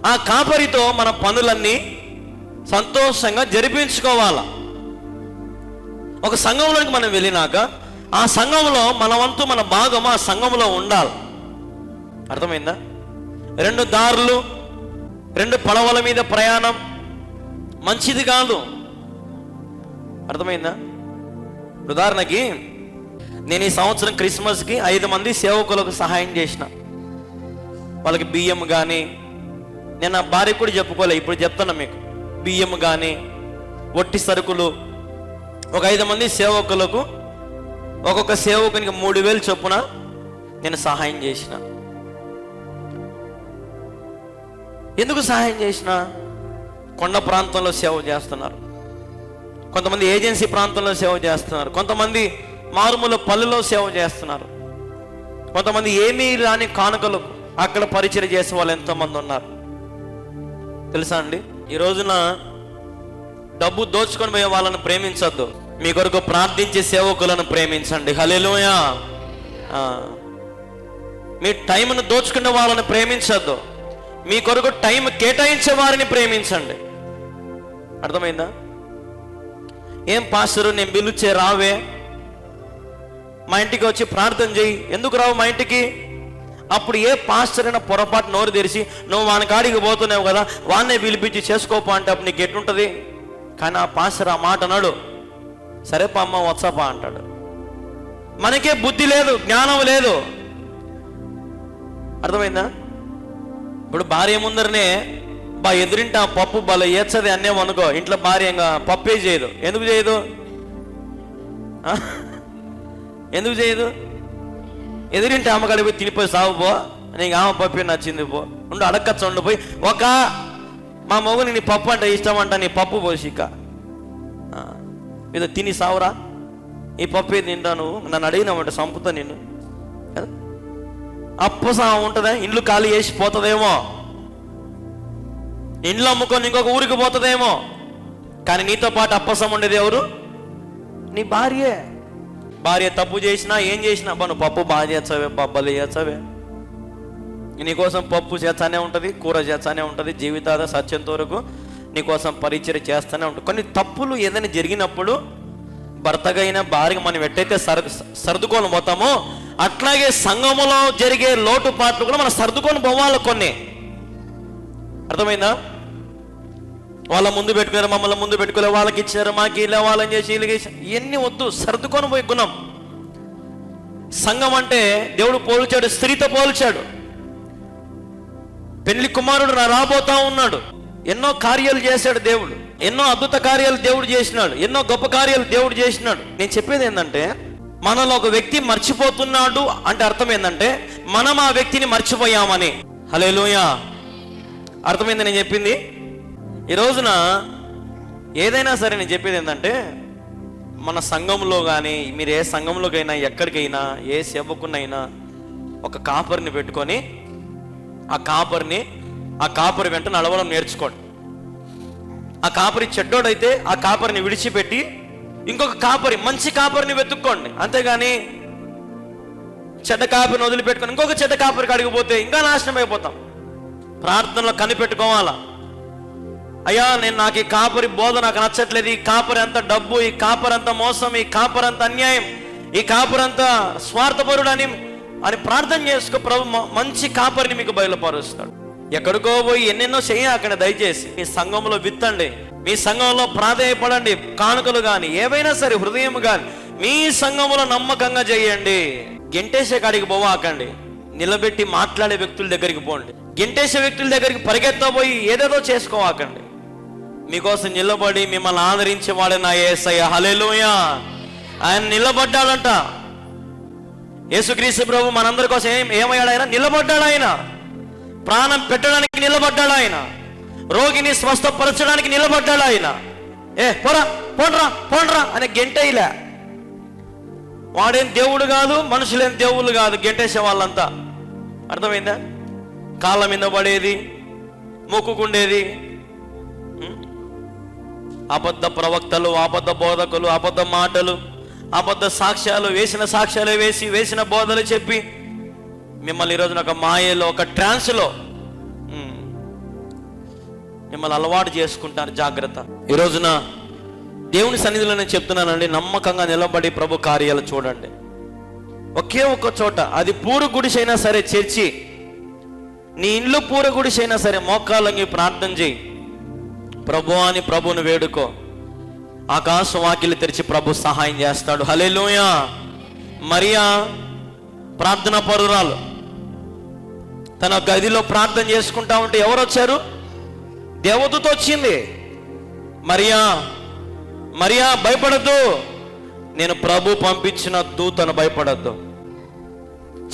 ఆ కాపరితో మన పనులన్నీ సంతోషంగా జరిపించుకోవాలి. ఒక సంఘంలోకి మనం వెళ్ళినాక ఆ సంఘంలో మన వంతు, మన భాగం ఆ సంఘంలో ఉండాలి. అర్థమైందా? రెండు దారులు, రెండు పడవల మీద ప్రయాణం మంచిది కాదు. అర్థమైందా? ఉదాహరణకి నేను ఈ సంవత్సరం క్రిస్మస్కి 5 మంది సేవకులకు సహాయం చేసిన. వాళ్ళకి బియ్యం కానీ, నేను నా భార్య కూడా చెప్పుకోలే, ఇప్పుడు చెప్తాను మీకు. బియ్యం కానీ, వట్టి సరుకులు, ఒక 5 మంది సేవకులకు ఒక్కొక్క సేవకునికి 3,000 చొప్పున నేను సహాయం చేసిన. ఎందుకు సహాయం చేసిన? కొండ ప్రాంతంలో సేవ చేస్తున్నారు, కొంతమంది ఏజెన్సీ ప్రాంతంలో సేవ చేస్తున్నారు, కొంతమంది మారుమూల పల్లెలో సేవ చేస్తున్నారు, కొంతమంది ఏమీ రాని కానుకలకు అక్కడ పరిచయం చేసే వాళ్ళు ఎంతోమంది ఉన్నారు. తెలుసా అండి? ఈ రోజున డబ్బు దోచుకొని పోయే వాళ్ళని ప్రేమించొద్దు, మీ కొరకు ప్రార్థించే సేవకులను ప్రేమించండి. హల్లెలూయా. మీ టైంను దోచుకునే వాళ్ళని ప్రేమించొద్దు, మీ కొరకు టైం కేటాయించే వారిని ప్రేమించండి. అర్థమైందా? ఏం పాస్టరు నేను పిలిచే రావే, మా ఇంటికి వచ్చి ప్రార్థన చేయి. ఎందుకు రావు మా ఇంటికి? అప్పుడు ఏ పాస్టర్ అయినా పొరపాటు నోరు తెరిచి నువ్వు వాని కాడికి పోతున్నావు కదా, వాన్నే పిలిపించి చేసుకోపా అంటే అప్పుడు నీకు ఎట్టుంటుంది? కానీ ఆ పాస్టర్ ఆ మాట అన్నాడు, సరే పా అమ్మ వచ్చాపా అంటాడు. మనకే బుద్ధి లేదు, జ్ఞానం లేదు. అర్థమైందా? ఇప్పుడు భార్య ముందరనే ఎదురింటి ఆ పప్పు బల ఏచ్చది అన్నేమనుకో, ఇంట్లో భార్య ఇంకా పప్పే చేయదు. ఎందుకు చేయదు? ఎందుకు చేయదు? ఎదురింటి అమ్మకాడి పోయి తినిపోయి సాగు పో, నీకు ఆమె పప్పే నచ్చింది పో, ఉండు అడక్కచ్చ ఉండిపోయి ఒక మా మొగుని నీ పప్పు అంటే ఇష్టం అంట, నీ పప్పు పోసిక ఏదో తిని సావురా, ఈ పప్పు ఏది తింటా, నువ్వు నన్ను అడిగినామంటే సంపుతా నిన్ను. అప్పసా ఉంటుందా? ఇండ్లు ఖాళీ చేసి పోతుందేమో, ఇండ్లు అమ్ముకొని ఇంకొక ఊరికి పోతుందేమో, కానీ నీతో పాటు అప్పసం ఉండేది ఎవరు? నీ భార్యే. భార్య తప్పు చేసినా ఏం చేసినా నువ్వు పప్పు బాగా చేస్తావే, బబ్బలు చేస్తావే, నీకోసం పప్పు చేస్తానే ఉంటుంది, కూర చేస్తానే ఉంటుంది, జీవితాల సత్యంత వరకు నీకోసం పరిచయం చేస్తూనే ఉంటుంది. కొన్ని తప్పులు ఏదైనా జరిగినప్పుడు భర్తగైనా భార్య మనం ఎట్టయితే సర్దుకొని పోతామో అట్లాగే సంఘములో జరిగే లోటుపాట్లు కూడా మనం సర్దుకొని పోవాలి. కొన్ని అర్థమైందా? వాళ్ళ ముందు పెట్టుకున్నారు, మమ్మల్ని ముందు పెట్టుకోలే, వాళ్ళకి ఇచ్చారు, మాకు ఇలా వాళ్ళని చేసి వీళ్ళకి ఇవన్నీ వద్దు, సర్దుకొని పోయి గుణం. సంఘం అంటే దేవుడు పోల్చాడు, స్త్రీతో పోల్చాడు. పెళ్లి కుమారుడు రాబోతా ఉన్నాడు, ఎన్నో కార్యాలు చేశాడు దేవుడు, ఎన్నో అద్భుత కార్యాలు దేవుడు చేసినాడు, ఎన్నో గొప్ప కార్యాలు దేవుడు చేసినాడు. నేను చెప్పేది ఏంటంటే మనలో ఒక వ్యక్తి మర్చిపోతున్నాడు అంటే అర్థం ఏంటంటే మనం ఆ వ్యక్తిని మర్చిపోయామని. హల్లెలూయా, అర్థమైంది నేను చెప్పింది? ఈ రోజున ఏదైనా సరే నేను చెప్పేది ఏంటంటే మన సంఘంలో కానీ మీరు ఏ సంఘంలోకైనా ఎక్కడికైనా ఏ సేవకునైనా ఒక కాపరిని పెట్టుకొని ఆ కాపరి వెంట నడవడం నేర్చుకోండి. ఆ కాపరి చెడ్డోడైతే ఆ కాపరిని విడిచిపెట్టి ఇంకొక కాపరి, మంచి కాపరిని వెతుక్కోండి. అంతేగాని చెడ్డ కాపరిని వదిలిపెట్టుకొని ఇంకొక చెడ్డ కాపరికి అడిగిపోతే ఇంకా నాశనం అయిపోతాం. ప్రార్థనలో కనిపెట్టుకోవాలా, అయ్యా నాకు ఈ కాపరి బోధ నాకు నచ్చట్లేదు, ఈ కాపరి అంత డబ్బు, ఈ కాపరి అంత మోసం, ఈ కాపరి అంత అన్యాయం, ఈ కాపరి అంత స్వార్థపరుడు అని ప్రార్థన చేసుకో. ప్రభు మంచి కాపరిని మీకు బయలుపరుస్తాడు. ఎక్కడికో పోయి ఎన్నెన్నో చేయకండి. దయచేసి మీ సంఘంలో విత్తండి, మీ సంఘంలో ప్రాధేయపడండి. కానుకలు కానీ ఏవైనా సరే, హృదయం కానీ మీ సంఘంలో నమ్మకంగా చేయండి. గెంటేసే కాడికి పోవాకండి, నిలబెట్టి మాట్లాడే వ్యక్తుల దగ్గరికి పోండి. గెంటేసే వ్యక్తుల దగ్గరికి పరిగెత్తబోయి ఏదేదో చేసుకోవాకండి. మీకోసం నిలబడి మిమ్మల్ని ఆదరించేవాడే నా యేసయ్య. హల్లెలూయా, ఆయన నిలబడ్డాడంట. యేసుక్రీస్తు ప్రభు మనందరి కోసం ఏమయ్యాడు? ఆయన నిలబడ్డాడు. ఆయన ప్రాణం పెట్టడానికి నిలబడ్డాడు. ఆయన రోగిని స్వస్థపరచడానికి నిలబడ్డాడు. ఆయన పోండ్రా అనే గెంటేయలే. వాడేం దేవుడు కాదు, మనుషులేం దేవుళ్ళు కాదు, గెంటేసే వాళ్ళంతా. అర్థమైందా? కాళ్ళ మీద పడేది, మొక్కుకుండేది, అబద్ధ ప్రవక్తలు, అబద్ధ బోధకులు, అబద్ధ మాటలు, అబద్ధ సాక్ష్యాలు, వేసిన బోధలు చెప్పి మిమ్మల్ని ఈరోజున ఒక మాయలో, ఒక ట్రాన్స్లో మిమ్మల్ని అలవాటు చేసుకుంటారు. జాగ్రత్త. ఈ రోజున దేవుని సన్నిధిలో నేను చెప్తున్నానండి, నమ్మకంగా నిలబడి ప్రభు కార్యాలు చూడండి. ఒకే ఒక చోట, అది పూరు గుడిసైనా సరే, చర్చి నీ ఇల్లు పూర గుడిసైనా సరే, మోకాళ్ళకి ప్రార్థన చేయి. ప్రభు అని ప్రభువును వేడుకో. ఆకాశం వాకిలి తెరిచి ప్రభు సహాయం చేస్తాడు. హల్లెలూయా. మరియా ప్రార్థన పరురాలు తన గదిలో ప్రార్థన చేసుకుంటా ఉంటే ఎవరు వచ్చారు? దేవదూత వచ్చింది. మరియా భయపడద్దు, నేను ప్రభు పంపించిన దూతను, భయపడద్దు.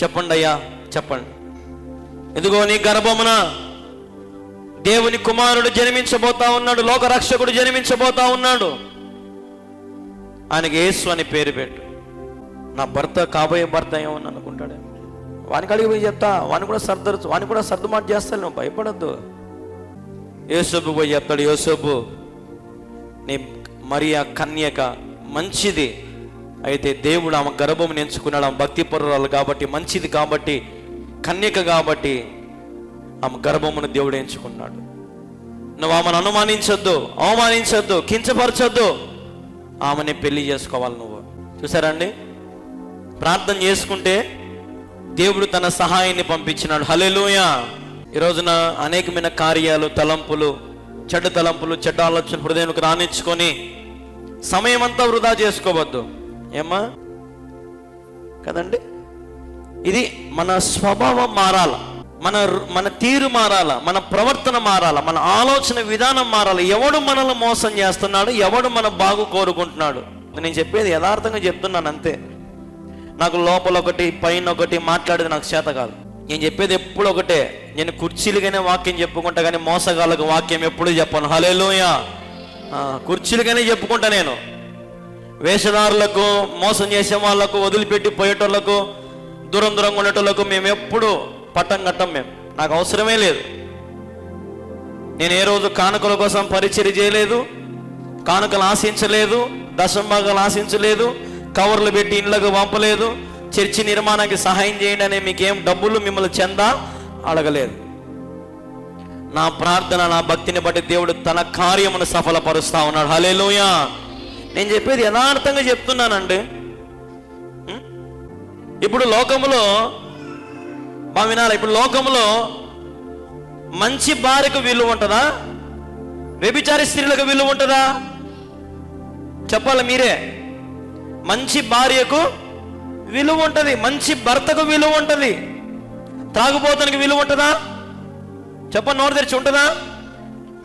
చెప్పండి అయ్యా, చెప్పండి. ఇదిగో నీ గర్భమున దేవుని కుమారుడు జన్మించబోతా ఉన్నాడు, లోక రక్షకుడు జన్మించబోతా ఉన్నాడు. ఆయనకి యేసు అని పేరు పెట్టు. నా భర్త కాబోయే భర్త ఏమని అనుకుంటాడే, వానికి అడిగి పోయి చెప్తా, వాని కూడా సర్దుమాటు చేస్తాను, నువ్వు భయపడద్దు. యోసేపు పోయి చెప్తాడు, యోసేపు నీ మరియా కన్యక మంచిది, అయితే దేవుడు ఆమె గర్భం ఎంచుకున్నాడు. ఆమె భక్తి పరురాలు కాబట్టి, మంచిది కాబట్టి, కన్యక కాబట్టి ఆమె గర్భమును దేవుడు ఎంచుకున్నాడు. నువ్వు ఆమెను అవమానించొద్దు, కించపరచొద్దు. ఆమెని పెళ్లి చేసుకోవాలి నువ్వు. చూసారండి, ప్రార్థన చేసుకుంటే దేవుడు తన సహాయాన్ని పంపించినాడు. హల్లెలూయా. ఈ రోజున అనేకమైన కార్యాలు, చెడ్డ తలంపులు, చెడ్డ ఆలోచన హృదయానికి రానిచ్చుకొని సమయం అంతా వృధా చేసుకోవద్దు. ఏమ్మా కదండి? ఇది మన స్వభావం మారాల, మన తీరు మారాల, మన ప్రవర్తన మారాల, మన ఆలోచన విధానం మారాలి. ఎవడు మనల్ని మోసం చేస్తున్నాడు, ఎవడు మన బాగు కోరుకుంటున్నాడు? నేను చెప్పేది యథార్థంగా చెప్తున్నాను అంతే. నాకు లోపల ఒకటి, పైన ఒకటి మాట్లాడేది నాకు చేత కాదు. నేను చెప్పేది ఎప్పుడు ఒకటే. నేను కుర్చీలుగానే వాక్యం చెప్పుకుంటా, కానీ మోసగాళ్ళకు వాక్యం ఎప్పుడు చెప్పను. హల్లెలూయా. కుర్చీలుగానే చెప్పుకుంటా. నేను వేషధారులకు, మోసం చేసే వాళ్ళకు, వదిలిపెట్టి పోయేటోళ్లకు, దూరంగా ఉండేటోళ్లకు మేము ఎప్పుడు పట్టం కట్టం. నాకు అవసరమే లేదు. నేను ఏ రోజు కానుకల కోసం పరిచర్య చేయలేదు, కానుకలు ఆశించలేదు, దశంభాగాలు ఆశించలేదు, కవర్లు పెట్టి ఇండ్లకు పంపలేదు, చర్చి నిర్మాణానికి సహాయం చేయండి అని మీకేం డబ్బులు మిమ్మల్ని చెందా అడగలేదు. నా ప్రార్థన, నా భక్తిని బట్టి దేవుడు తన కార్యమును సఫలపరుస్తా ఉన్నాడు. హల్లెలూయా. నేను చెప్పేది యథార్థంగా చెప్తున్నానండి. ఇప్పుడు లోకములో మా వినాలి, ఇప్పుడు లోకములో మంచి భార్యకు విలువ ఉంటుందా? వ్యభిచారి స్త్రీలకు విలువ ఉంటుందా? చెప్పాలి మీరే. మంచి భార్యకు విలువ ఉంటుంది, మంచి భర్తకు విలువ ఉంటుంది. త్రాగుబోతానికి విలువ ఉంటుందా? చెప్పండి, నోరు తెరిచి ఉంటుందా?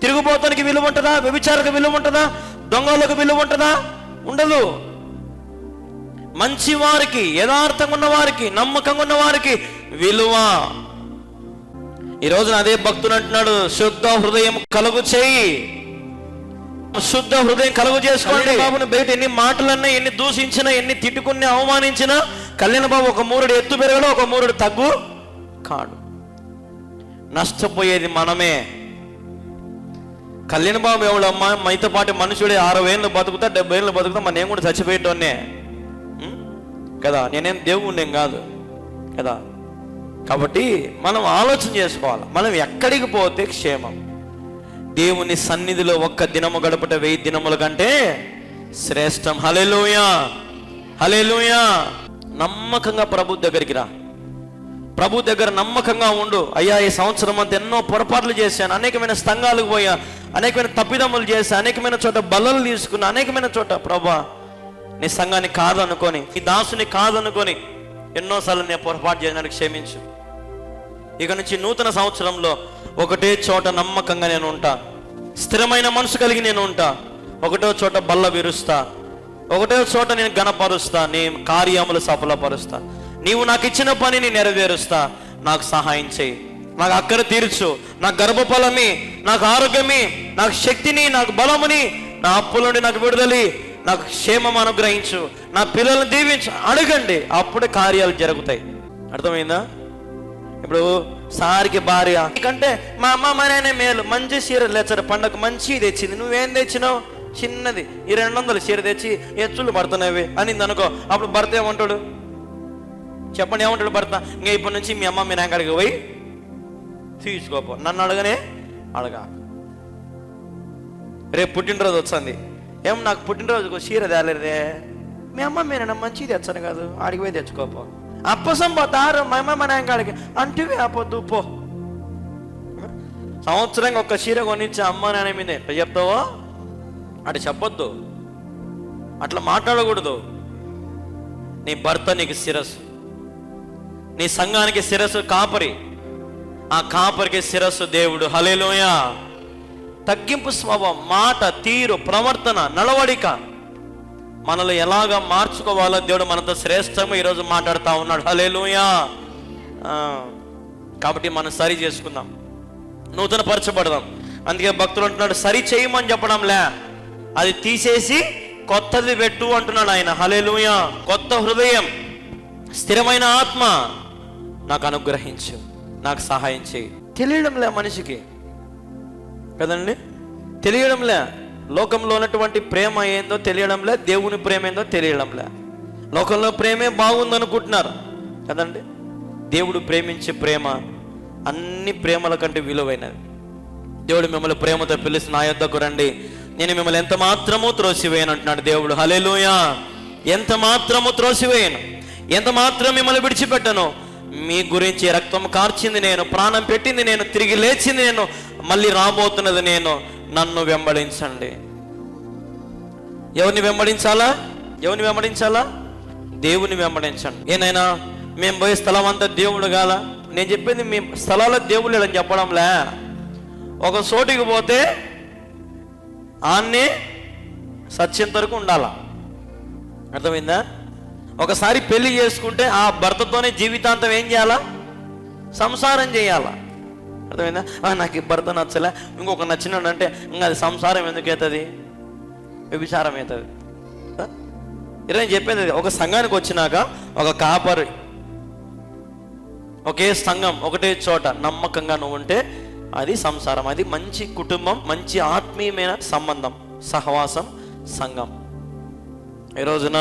తిరుగుబోతానికి విలువ ఉంటుందా? వ్యభిచారకు విలువ ఉంటుందా? దొంగలకు విలువ ఉంటుందా? ఉండదు. మంచి వారికి, యథార్థంగా ఉన్న వారికి, నమ్మకంగా ఉన్న వారికి విలువ. ఈ రోజున అదే భక్తుడు అంటున్నాడు, శుద్ధ హృదయం కలుగు చేయి. శుద్ధ హృదయం కలుగు చేసుకోండి. బాబుని బయట ఎన్ని మాటలన్నా, ఎన్ని దూషించినా, ఎన్ని తిట్టుకుని అవమానించినా కళ్యాణ బాబు ఒక మూరుడు ఎత్తు పెరగడు, ఒక మూరుడు తగ్గు కాడు. నష్టపోయేది మనమే. కళ్యాణ బాబు ఎవడమ్మా? మైతో పాటు మనుషుడే 60 ఏళ్ళు బతుకుతా, 70 ఏళ్ళు బతుకుతా, మన నేను కూడా చచ్చిపోయేటోనే కదా, నేనేం దేవుణ్ణేం కాదు కదా. కాబట్టి మనం ఆలోచన చేసుకోవాలి, మనం ఎక్కడికి పోతే క్షేమం. దేవుని సన్నిధిలో ఒక్క దినము గడపట 1000 దినముల కంటే శ్రేష్టం. హల్లెలూయా, హల్లెలూయా. నమ్మకంగా ప్రభు దగ్గరికి రా, ప్రభు దగ్గర నమ్మకంగా ఉండు. అయ్యా, ఈ సంవత్సరం అంతా ఎన్నో పొరపాట్లు చేశాను, అనేకమైన స్థంగాలకు పోయా, అనేకమైన తప్పిదమ్ములు చేశా, అనేకమైన చోట బల్లలు తీసుకున్నా, అనేకమైన చోట ప్రభా నీ సంఘాన్ని కాదనుకొని, నీ దాసుని కాదనుకొని ఎన్నోసార్లు నేను పొరపాటు చేయడానికి క్షమించు. ఇక నుంచి నూతన సంవత్సరంలో ఒకటే చోట నమ్మకంగా నేను ఉంటా, స్థిరమైన మనసు కలిగి నేను ఉంటా. ఒకటో చోట బల్ల విరుస్తా, ఒకటో చోట నేను ఘనపరుస్తా, నీ కార్యములు సఫలపరుస్తా. నీవు నాకు ఇచ్చిన పనిని నెరవేరుస్తా. నాకు సహాయం చేయి, నాకు అక్కర తీర్చు, నాకు గర్భఫలమి, నాకు ఆరోగ్యమి, నాకు శక్తిని, నాకు బలముని, నా అప్పుల నుండి నాకు విడుదలి, నాకు క్షేమం అనుగ్రహించు, నా పిల్లల్ని దీవించు. అడగండి, అప్పుడే కార్యాలు జరుగుతాయి. అర్థమైందా? ఇప్పుడు సారికి భార్య కంటే మా అమ్మ మా నాయనే మేలు, మంచి చీర లేచారు, పండగ మంచి తెచ్చింది, నువ్వేం తెచ్చినావు? చిన్నది, ఈ 200 చీర తెచ్చి ఎచ్చులు పడుతున్నావి అనింది అనుకో. అప్పుడు భర్త ఏమంటాడు? చెప్పండి, ఏమంటాడు భర్త? ఇంకా ఇప్పటి నుంచి మీ అమ్మ మీ నాయన కాడికి పోయి తీసుకోపో, నన్ను అడగనే అడగా. రేపు పుట్టినరోజు వచ్చింది, ఏం నాకు పుట్టినరోజుకు చీర తేలేదే, మీ అమ్మ మీరైనా మంచిది తెచ్చాను కాదు, ఆడికి పోయి తెచ్చుకోపో. అప్పసం పోతారు మా అమ్మ మా నాయన కాడికి అంటే ఆపొద్దు పో. సంవత్సరంగా ఒక్క చీర కొనిచ్చి అమ్మ నాయన మీద ఎట్లా చెప్తావో అటు చెప్పొద్దు, అట్లా మాట్లాడకూడదు. నీ భర్త నీకు శిరస్సు, నీ సంఘానికి శిరస్సు కాపరి, ఆ కాపరికి శిరస్సు దేవుడు. హల్లెలూయా. తగ్గింపు స్వభావం, మాట తీరు, ప్రవర్తన, నడవడిక మనలో ఎలాగా మార్చుకోవాలో దేవుడు మనతో శ్రేష్టంగా ఈరోజు మాట్లాడుతూ ఉన్నాడు. హల్లెలూయా. కాబట్టి మనం సరి చేసుకుందాం, నూతన పరచబడదాం. అందుకే భక్తులు అంటున్నాడు, సరి చేయమని చెప్పడంలే, అది తీసేసి కొత్తది పెట్టు అంటున్నాడు ఆయన. హల్లెలూయా. కొత్త హృదయం, స్థిరమైన ఆత్మ నాకు అనుగ్రహించు, నాకు సహాయం చేయి. తెలియడంలే మనిషికి కదండి, తెలియడంలే. లోకంలో ఉన్నటువంటి ప్రేమ ఏందో తెలియడంలే, దేవుని ప్రేమ ఏందో తెలియడంలే. లోకంలో ప్రేమే బాగుందనుకుంటున్నారు కదండి. దేవుడు ప్రేమించే ప్రేమ అన్ని ప్రేమల కంటే విలువైనది. దేవుడు మిమ్మల్ని ప్రేమతో పిలిచి నా యొద్దకు రండి, నేను మిమ్మల్ని ఎంత మాత్రమూ త్రోసివేయను అంటున్నాడు దేవుడు. హల్లెలూయా. ఎంత మాత్రము త్రోసివేయను, ఎంత మాత్రం మిమ్మల్ని విడిచిపెట్టను. మీ గురించి రక్తం కార్చింది నేను, ప్రాణం పెట్టింది నేను, తిరిగి లేచింది నేను, మళ్ళీ రాబోతున్నది నేను. నన్ను వెంబడించండి. ఎవరిని వెంబడించాలా? ఎవరిని వెంబడించాలా? దేవుని వెంబడించండి. ఏనైనా మేము పోయే స్థలం అంతా దేవుడు కాల? నేను చెప్పింది మీ స్థలాల్లో దేవుడు లేదని చెప్పడంలే. ఒక చోటికి పోతే ఆన్నే సత్యంత వరకు ఉండాలా. అర్థమైందా? ఒకసారి పెళ్లి చేసుకుంటే ఆ భర్తతోనే జీవితాంతం ఏం చేయాలా? సంసారం చేయాలా. అర్థమైందా? నాకు ఈ భర్త నచ్చలే, ఇంకొక నచ్చినాడు అంటే ఇంకా అది సంసారం ఎందుకు అవుతుంది? వ్యభిచారం అవుతుంది. ఈరోజు చెప్పేది ఒక సంఘానికి వచ్చినాక ఒక కాపరి, ఒకే సంఘం, ఒకటే చోట నమ్మకంగా నువ్వు ఉంటే అది సంసారం, అది మంచి కుటుంబం, మంచి ఆత్మీయమైన సంబంధం, సహవాసం, సంఘం. ఈ రోజున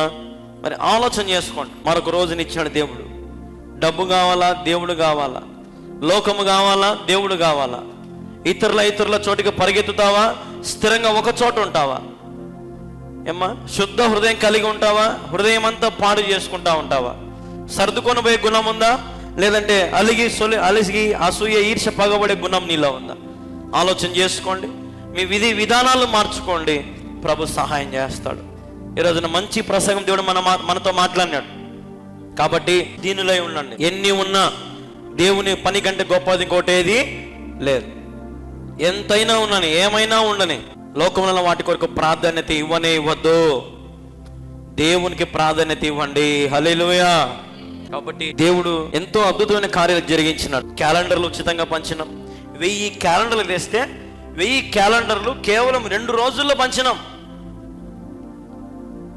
మరి ఆలోచన చేసుకోండి. మరొక రోజునిచ్చాడు దేవుడు. డబ్బు కావాలా, దేవుడు కావాలా? లోకము కావాలా, దేవుడు కావాలా? ఇతరుల చోటికి పరిగెత్తుతావా, స్థిరంగా ఒక చోట ఉంటావా? ఏమ్మా, శుద్ధ హృదయం కలిగి ఉంటావా? హృదయం అంతా పాడు చేసుకుంటా ఉంటావా? సర్దుకొని పోయే గుణం ఉందా, లేదంటే అలిగి అసూయ ఈర్ష్య పగబడే గుణం నీలో ఉందా? ఆలోచన చేసుకోండి. మీ విధానాలు మార్చుకోండి. ప్రభు సహాయం చేస్తాడు. ఈరోజున మంచి ప్రసంగం దేవుడు మనతో మాట్లాడినాడు. కాబట్టి దీనిలో ఉండండి. ఎన్ని ఉన్నా దేవుని పని కంటే గొప్పది ఇంకోటేది లేదు. ఎంతైనా ఉన్నాను, ఏమైనా ఉండని, లోకంలో వాటి కొరకు ప్రాధాన్యత ఇవ్వద్దు. దేవునికి ప్రాధాన్యత ఇవ్వండి. హల్లెలూయా. కాబట్టి దేవుడు ఎంతో అద్భుతమైన కార్యాలు జరిగించినాడు. క్యాలెండర్లు ఉచితంగా పంచినాం. 1000 క్యాలెండర్లు తెస్తే 1000 క్యాలెండర్లు కేవలం 2 రోజుల్లో పంచినాం.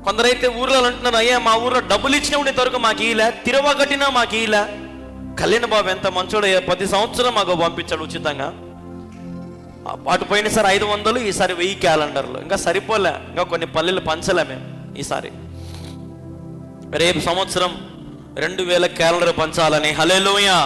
కొందరైతే ఊర్లో అంటున్నారు, అయ్యా మా ఊర్లో డబ్బులు ఇచ్చినప్పుడు ఇంతవరకు మాకు ఇలా, తిరవగట్టినా మాకు ఇలా. కళ్యాణ బాబు ఎంత మంచోడు, 10 సంవత్సరం మాకు పంపించాడు ఉచితంగా. అటు పోయినసారి 500, ఈసారి 1000 క్యాలెండర్లు. ఇంకా సరిపోలే, ఇంకా కొన్ని పల్లెలు పంచలే మేము ఈసారి. రేపు సంవత్సరం 2000 క్యాలెండర్ పంచాలని. హల్లెలూయా.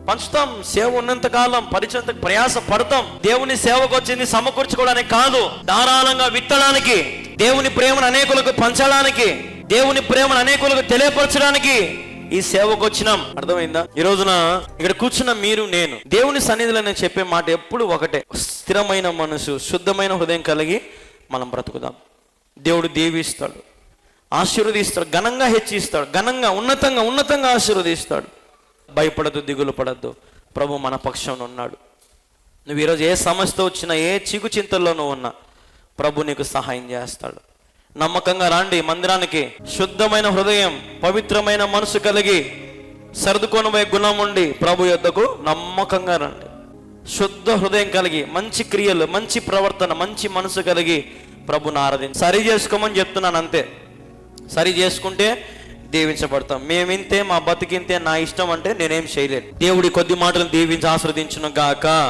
పంచుతాం. సేవ ఉన్నంత కాలం పరిచయంతకు ప్రయాస పడతాం. దేవుని సేవకు వచ్చింది సమకూర్చుకోవడానికి కాదు, ధారాళంగా విత్తడానికి, దేవుని ప్రేమను అనేకులకు పంచడానికి, దేవుని ప్రేమను అనేకులకు తెలియపరచడానికి ఈ సేవకు వచ్చినాం. అర్థమైందా? ఈ రోజున ఇక్కడ కూర్చున్న మీరు, నేను దేవుని సన్నిధిలో నేను చెప్పే మాట ఎప్పుడు ఒకటే: స్థిరమైన మనసు, శుద్ధమైన హృదయం కలిగి మనం బ్రతుకుదాం. దేవుడు దీవిస్తాడు, ఆశీర్వదిస్తాడు, ఘనంగా హెచ్చిస్తాడు, ఘనంగా ఉన్నతంగా ఆశీర్వదిస్తాడు. భయపడద్దు, దిగులు పడద్దు. ప్రభు మన పక్షంలో ఉన్నాడు. నువ్వు ఈరోజు ఏ సమస్యతో వచ్చినా, ఏ చిగు చింతల్లో నువ్వు ఉన్నా, ప్రభు నీకు సహాయం చేస్తాడు. నమ్మకంగా రండి మందిరానికి. శుద్ధమైన హృదయం, పవిత్రమైన మనసు కలిగి, సర్దుకొని పోయే గుణం ఉండి ప్రభు యొద్దకు నమ్మకంగా రండి. శుద్ధ హృదయం కలిగి, మంచి క్రియలు, మంచి ప్రవర్తన, మంచి మనసు కలిగి ప్రభుని ఆరాధించి సరి చేసుకోమని చెప్తున్నాను. అంతే. సరి చేసుకుంటే దీవించబడతాం. మేమింతే, మా బతికింతే, నా ఇష్టం అంటే నేనేం చేయలేను. దేవుడి కొద్ది మాటలు దీవించి ఆశ్రదించును గాక.